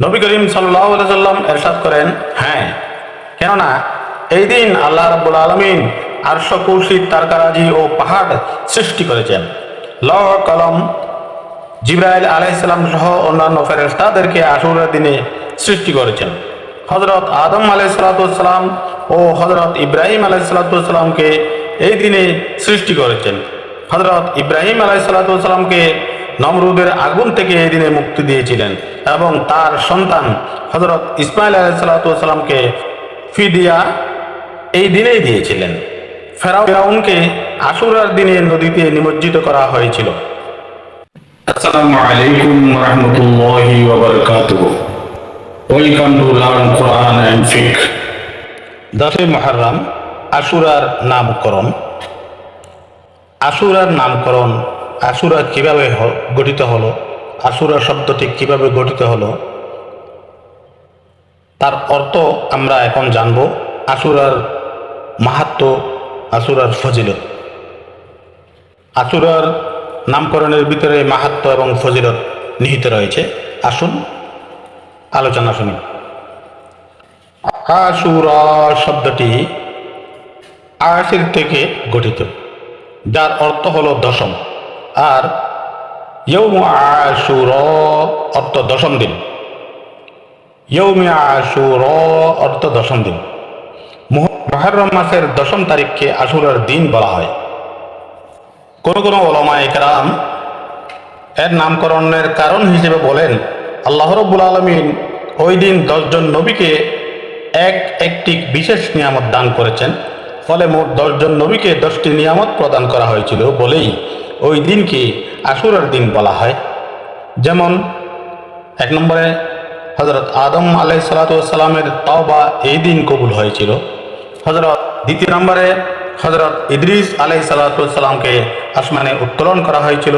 নবী করিম সাল্লাল্লাহু আলাইহি সাল্লাম ইরশাদ করেন, হ্যাঁ, কেননা এই দিন আল্লাহ রাব্বুল আলামিন আরশ, কুরসি, তারকারাজি ও পাহাড় সৃষ্টি করেছেন। লৌহ কলম, জিবরাইল আলাইহিস সালাম সহ অন্যান্য ফেরেশতাদেরকে আশুরার দিনে সৃষ্টি করেছেন। হযরত আদম আলাইহিস সালাম ও হযরত ইব্রাহিম আলাইহিস সালামকে এই দিনে সৃষ্টি করেছেন। হযরত ইব্রাহিম আলাইহিস সালামকে নমরুদের আগুন থেকে এই দিনে মুক্তি দিয়েছিলেন এবং তার সন্তান হযরত ইসমাইল আলাইহিস সালামকে ফিদিয়া এই দিনেই দিয়েছিলেন। ফেরাউনকে আশুরার দিনে নদীতে নিমজ্জিত করা হয়েছিল। Assalamu alaikum warahmatullahi wabarakatuh. Welcome to Learn Quran and Fiqh. 10 Muharram আশুরার নামকরণ। আশুরার নামকরণ, আশুরা কিভাবে গঠিত হলো, আশুরা শব্দটি কিভাবে গঠিত হলো তার অর্থ আমরা এখন জানব। আশুরার মাহাত্ম্য, আশুরার ফজিলত। আশুরার নামকরণের ভিতরে মাহাত্ম্য এবং ফজিলত নিহিত রয়েছে। আসুন আলোচনা শুনি। আশুরা শব্দটি আশির থেকে গঠিত, যার অর্থ হলো দশম, আর ইয়ৌম আশুরা অর্থ দশম দিন। ইয়ৌমে আশুরা অর্থ দশম দিন। মুহররম মাসের দশম তারিখকে আশুরার দিন বলা হয়। কোন কোন উলামায়ে কেরাম এর নামকরণের কারণ হিসেবে বলেন, আল্লাহ রাব্বুল আলামিন ওই দিন 10 জন নবীকে একটি বিশেষ নিয়ামত দান করেছেন, ফলে মোট 10 জন নবীকে 10টি নিয়ামত প্রদান করা হয়েছিল বলেই ওই দিনকে আশুরার দিন বলা হয়। যেমন 1 নম্বরে হযরত আদম আলাইহিস সালামের তাওবা এই দিন কবুল হয়েছিল। দ্বিতীয় নম্বরে হযরত ইদ্রিস আলাইহিস সালামকে আসমানে উত্তোলন করা হয়েছিল।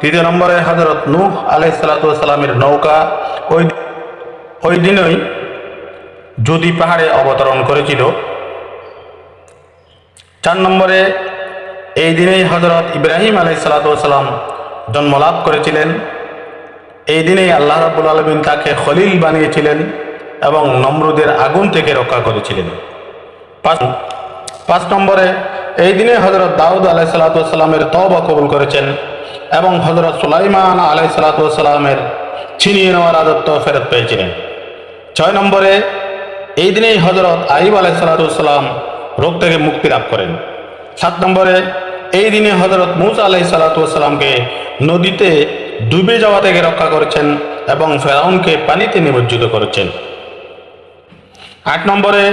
তৃতীয় নম্বরে হযরত নূহ আলাইহিস সালামের নৌকা ওই দিনই জুদি পাহাড়ে অবতরণ করেছিল। 4 নম্বরে এই দিনেই হযরত ইব্রাহিম আলাইহিস সালাম জন্মলাভ করেছিলেন। এই দিনেই আল্লাহ রাব্বুল আলামিন তাকে খলিল বানিয়েছিলেন এবং নমরুদের আগুন থেকে রক্ষা করেছিলেন। 5 নম্বরে এই দিনে হযরত দাউদ আলাইহিস সালামের তওবা কবুল করেছেন এবং হযরত সুলাইমান আলাইহিস সালামের ছিনিয়ে নেওয়ার রাজত্ব ফেরত পেয়েছিলেন। 6 নম্বরে এই দিনেই হযরত আইয়ুব আলাইহিস সালাম রোগ থেকে মুক্তি লাভ করেন। 7 নম্বরে এই দিনে হযরত মূসা আলাইহিস সালামকে নদীতে ডুবে যাওয়া থেকে রক্ষা করেছেন এবং ফেরাউনকে পানিতে নিমজ্জিত করেছেন। 8 নম্বরে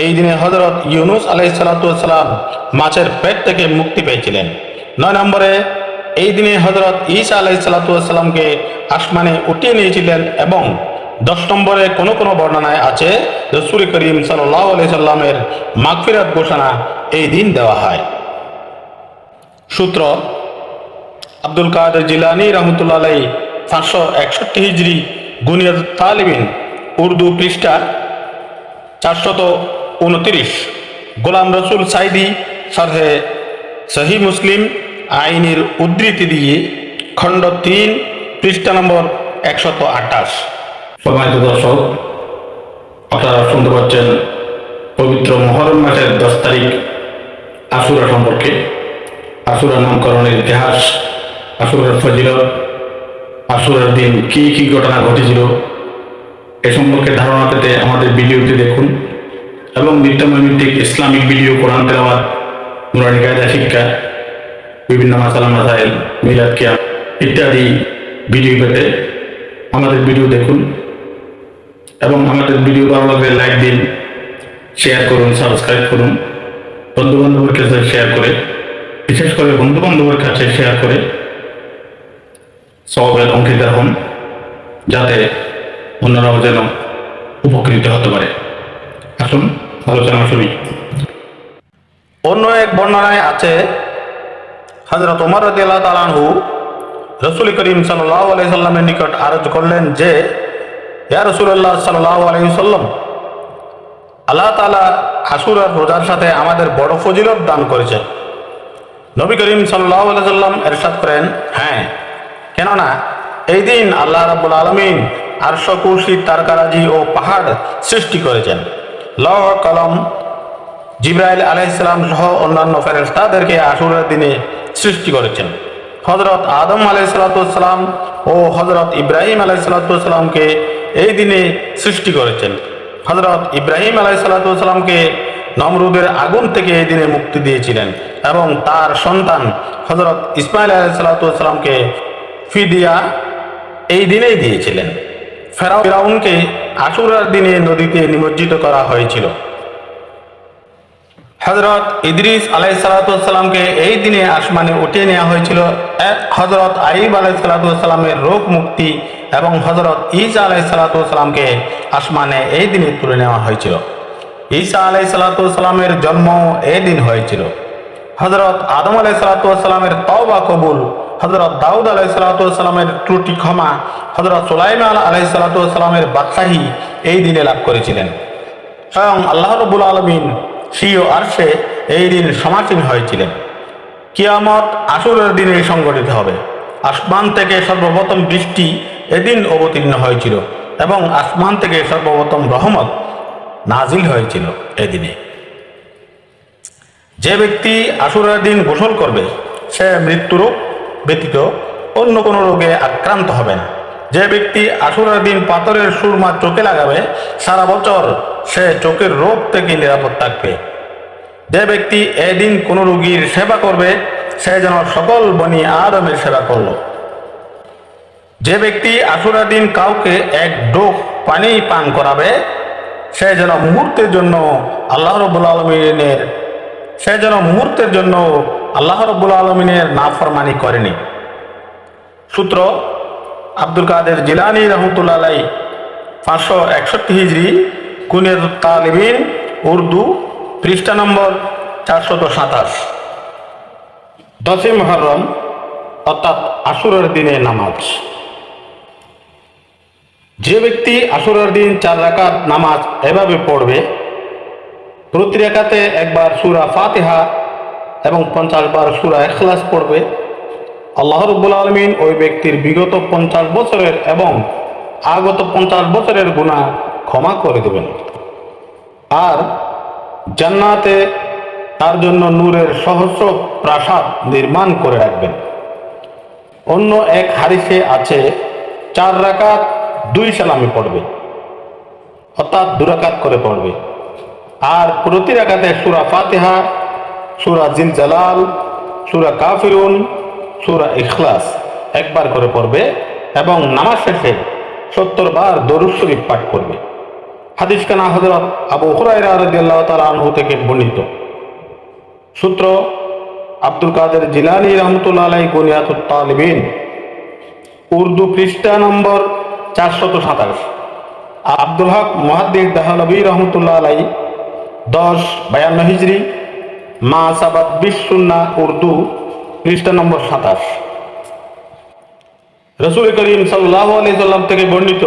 এই দিনে হযরত ইউনুস আলাইহিস সালাম মাছের পেট থেকে মুক্তি পেয়েছিলেন। 9 নম্বরে এই দিনে হযরত ঈসা আলাইহিস সালামকে আসমানে উঠিয়ে নিয়েছিলেন এবং 10 নম্বরে কোন কোন বর্ণনায় আছে রাসূল করিম সাল্লাল্লাহু আলাইহি সাল্লামের মাগফিরাত ঘোষণা এই দিন দেওয়া হয়। সূত্র আব্দুল কাদের জিলানী রহমতুল্লাহ আলাইহি 561 হিজরি গুনিয়াতুত তালিবিন উর্দু পৃষ্ঠা 429। গোলাম রসুল সাইদি শরহে সহিহ মুসলিম আইনের উদ্ধৃতি দিয়ে খণ্ড 3 পৃষ্ঠা নম্বর 128। সম্মানিত দর্শক, আপনারা শুনতে পাচ্ছেন পবিত্র মুহররম মাসের 10 তারিখ আশুরা সম্পর্কে, আশুরা নামকরণের ইতিহাস, আশুরার ফজিলত, আশুরার দিন কি কি ঘটনা ঘটেছিল এ সম্পর্কে ধারণা পেতে আমাদের ভিডিওটি দেখুন এবং নিত্যনৈমিত্তিক ইসলামিক ভিডিও, কোরআন তেলাওয়াত, নুরানি কায়দা শিক্ষা, বিভিন্ন মাসালা মাসাইল, মিলাদ কিয়াম ইত্যাদি ভিডিও পেতে আমাদের ভিডিও দেখুন এবং আমাদের ভিডিও ভালো লাগলে লাইক দিন, শেয়ার করুন, সাবস্ক্রাইব করুন, বন্ধুবান্ধবের কাছে শেয়ার করে, বিশেষ করে বন্ধুবান্ধবের কাছে শেয়ার করে সওয়াবের অংশীদার হন, যাতে অন্যরাও যেন উপকৃত হতে পারে। আসুন আলোচনা শুনি। অন্য এক বর্ণনায় আছে হযরত ওমর রাদিয়াল্লাহু তাআলা আনহু রাসূল করিম সাল্লাল্লাহু আলাইহি সাল্লামের নিকট আরজ করলেন যে, ইয়া রাসূলুল্লাহ সাল্লাল্লাহু আলাইহি সাল্লাম, আল্লাহ তাআলা আশুরার রোজার সাথে আমাদের বড় ফজিলত দান করেছেন। নবী করিম সাল্লাল্লাহু আলাইহি সাল্লাম ইরশাদ করেন, হ্যাঁ, কেননা এই দিন আল্লাহ রাব্বুল আলামিন আরশ, কুরসি, তারকারাজি ও পাহাড় সৃষ্টি করেছেন। লৌহ কলম, জিবরাইল আলাইহিস সালাম সহ অন্যান্য ফেরেশতাদেরকে আশুরার দিনে সৃষ্টি করেছেন। হযরত আদম আলাইহিস সালাম ও হযরত ইব্রাহিম আলাইহিস সালামকে এই দিনে সৃষ্টি করেছেন। হযরত ইব্রাহিম আলাইহিস সালামকে নমরুদের আগুন থেকে এই দিনে মুক্তি দিয়েছিলেন এবং তার সন্তান হযরত ইসমাইল আলাইহিস সালামকে ফিদিয়া এই দিনেই দিয়েছিলেন। ফেরাউনকে আশুরার দিনে নদীতে নিমজ্জিত করা হয়েছিল। হযরত ইদ্রিস আলাইহিসসালামকে এই দিনে আসমানে উঠিয়ে নেওয়া হয়েছিল। হযরত আইয়ুব আলাইহিসসালামের রোগ মুক্তি এবং হযরত ঈসা আলাইহিসসালামকে আসমানে এই দিনে তুলে নেওয়া হয়েছিল। ঈসা আলাইহিসসালামের জন্ম এই দিন হয়েছিল। হযরত আদম আলাইহিসসালামের তওবা কবুল, হযরত দাউদ আলাইহিসসালামের ত্রুটি ক্ষমা, হযরত সুলাইমান আলাইহিসসালামের বাদশাহী এই দিনে লাভ করেছিলেন। স্বয়ং আল্লাহ রাব্বুল আলামিন স্বীয় আরশে এই দিন সমাসীন হয়েছিলেন। কিয়ামত আশুরার দিনে সংঘটিত হবে। আসমান থেকে সর্বপ্রথম বৃষ্টি এদিন অবতীর্ণ হয়েছিল এবং আসমান থেকে সর্বপ্রথম রহমত নাজিল হয়েছিল এদিনে। যে ব্যক্তি আশুরার দিন গোসল করবে সে মৃত্যুরোগ ব্যতীত অন্য কোনো রোগে আক্রান্ত হবে না। যে ব্যক্তি আশুরার দিন পাথরের সুরমা চোখে লাগাবে সারা বছর সে চোখের রোগ থেকে নিরাপদ থাকবে। যে ব্যক্তি এদিন কোনো রোগীর সেবা করবে সে যেন সকল বনি আদমের সেবা করল। যে ব্যক্তি আশুরার দিন কাউকে এক ডোক পানি পান করাবে সে যেন মুহূর্তের জন্য আল্লাহ রাব্বুল আলামিনের নাফরমানি করেনি। সূত্র আব্দুল কাদের জিলানী রহমতুল্লাহ আলাইহি 561 হিজরি, কুনিয়াতুত তালিবিন, উর্দু, পৃষ্ঠা নম্বর 427। 10 মুহররম অর্থাৎ আশুরার দিনে নামাজ। যে ব্যক্তি আশুরার দিন 4 রাকাত নামাজ এভাবে পড়বে, প্রতি রাকাতে একবার সূরা ফাতিহা এবং 50 বার সূরা ইখলাস পড়বে, আল্লাহ রাব্বুল আলামিন ওই ব্যক্তির বিগত 50 বছরের এবং আগত 50 বছরের গুনাহ ক্ষমা করে দেবেন। আর জান্নাতে তার জন্য নূরের সহস্র প্রাসাদ নির্মাণ করে রাখবেন। অন্য এক হাদিসে আছে 4 রাকাত 2 সালামে পড়বে, অর্থাৎ 2 রাকাত করে পড়বে। আর প্রতি রাকাতে সূরা ফাতিহা, সূরা জিলজালাল, সূরা কাফিরুন, সূরা ইখলাস একবার করে পড়বে এবং নামাজ শেষে 70 বার দরুদ শরীফ পাঠ করবে। হাদিস কানা হযরত আবু হুরায়রা রাদিয়াল্লাহু তাআলা আনহু থেকে বর্ণিত। সূত্র আব্দুল কাদের জিলানী রহমতুল্লাহ আলাইহি, কুনিয়াতুত তালিবিন, উর্দু, পৃষ্ঠা নম্বর 427। আব্দুল হক মুহাদ্দিস দেহলভী রহমতুল্লাহ আলাইহি 1052 হিজরি, মা সাবাত বিশ-সুন্নাহ, উর্দু, পৃষ্ঠা নম্বর 27। রাসূল করিম সাল্লাল্লাহু আলাইহি সাল্লাম থেকে বর্ণিত,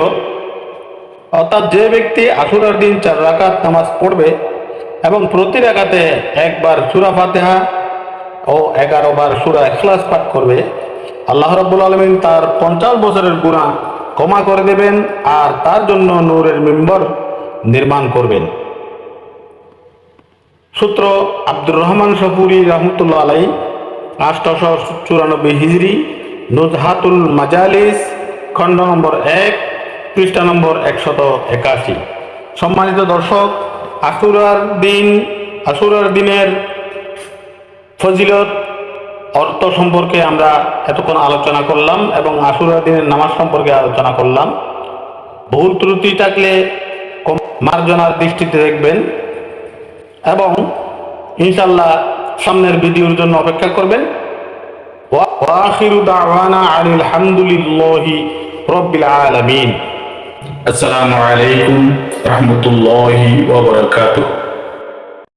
অর্থাৎ যে ব্যক্তি আশুরার দিন 4 রাকাত নামাজ পড়বে এবং প্রতি রাকাতে একবার সূরা ফাতিহা ও 11 বার সূরা ইখলাস পাঠ করবে, আল্লাহ রাব্বুল আলামিন তার 50 বছরের গুনাহ ক্ষমা করে দেবেন আর তার জন্য নূরের মিম্বর নির্মাণ করবেন। সূত্র আব্দুর রহমান শফুরি রহমতুল্লাহ আলাইহি 894 হিজরি, নুজহাতুল মাজালিস, খণ্ড নম্বর 1, পৃষ্ঠা নম্বর 181। সম্মানিত দর্শক, আশুরার দিনের ফজিলত, অর্থ সম্পর্কে আমরা এতক্ষণ আলোচনা করলাম এবং আশুরার দিনের নামাজ সম্পর্কে আলোচনা করলাম। ভুল ত্রুটি থাকলে মার্জনার দৃষ্টিতে দেখবেন এবং ইনশাআল্লাহ সামনের ভিডিওর জন্য অপেক্ষা করবেন। ওয়া আখিরু দাওয়ানা আনিল হামদুলিল্লাহি রাব্বিল আলামিন। আসসালামু আলাইকুম রাহমাতুল্লাহি ওয়া বারাকাতুহু।